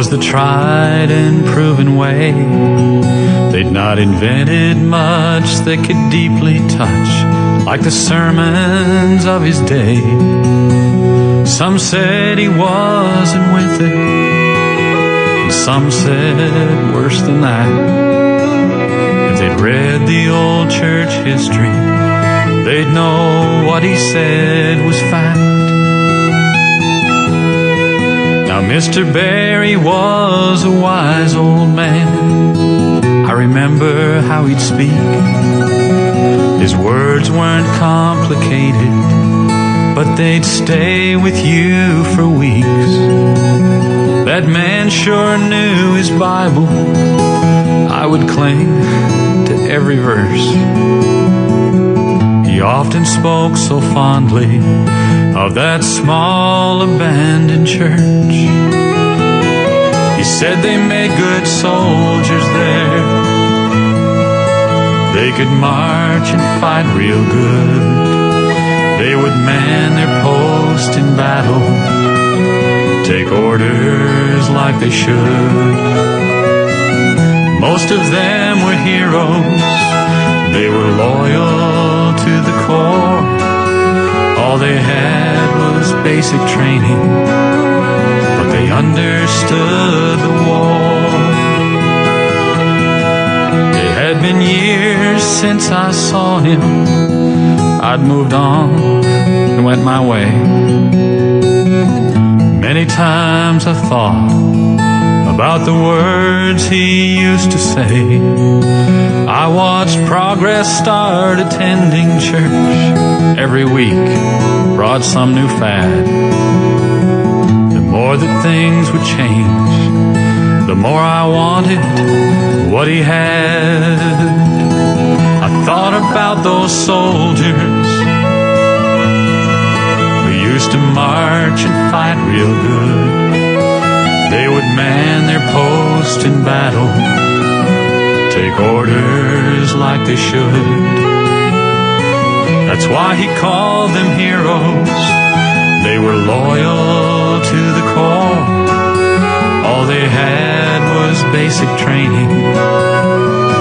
was the tried and proven way. They'd not invented much that could deeply touch, like the sermons of his day. Some said he wasn't with it, and some said worse than that. If they'd read the old church history, they'd know what he said was fact. Now Mr. Barry was a wise old man. I remember how he'd speak. His words weren't complicated, but they'd stay with you for weeks. That man sure knew his Bible. I would cling to every verse. He often spoke so fondly of that small abandoned church. He said they made good soldiers there. They could march and fight real good. They would man their post in battle, take orders like they should. Most of them were heroes. They were loyal to the core. All they had was basic training, but they understood the war. It had been years since I saw him. I'd moved on and went my way. Many times I thought about the words he used to say. I watched progress start attending church. Every week brought some new fad. The more that things would change, the more I wanted what he had. I thought about those soldiers who used to march and fight real good. They would man their post in battle, take orders like they should. That's why he called them heroes. They were loyal to the core. All they had was basic training,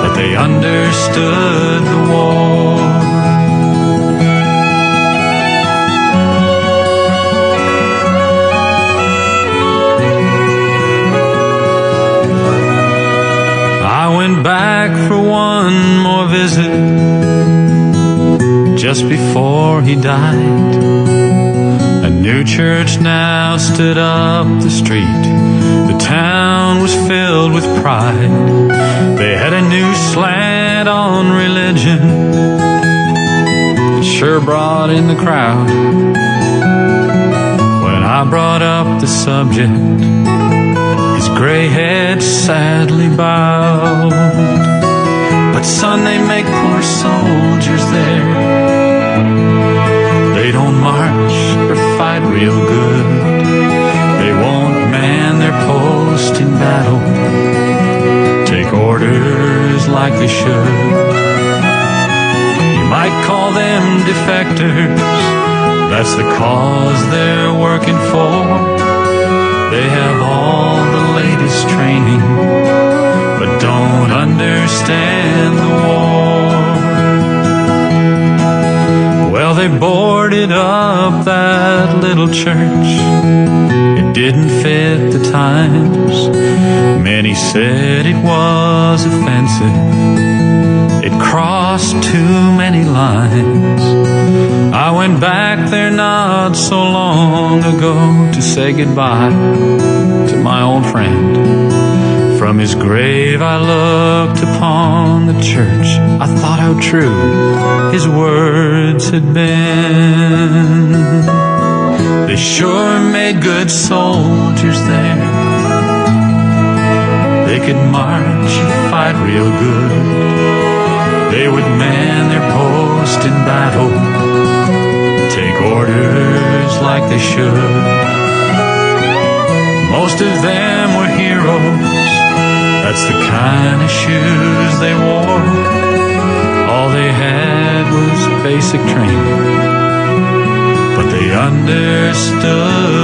but they understood the war. I went back for one more visit just before he died. A new church now stood up the street. The town was filled with pride. They had a new slant on religion. It sure brought in the crowd. When I brought up the subject, his gray head sadly bowed. But son, they make poor soldiers there. They don't march or fight real good. They won't man their post in battle, take orders like they should. You might call them defectors. That's the cause they're working for. They have all the latest training, but don't understand the war. Well, they boarded up that little church. It didn't fit the times. Many said it was offensive. It crossed too many lines. I went back there not so long ago to say goodbye to my old friend. From his grave I looked upon the church. I thought how true his words had been. They sure made good soldiers there. They could march and fight real good. They would man their post in battle, take orders like they should. Most of them were heroes. That's the kind of shoes they wore. All they had was basic training, but they understood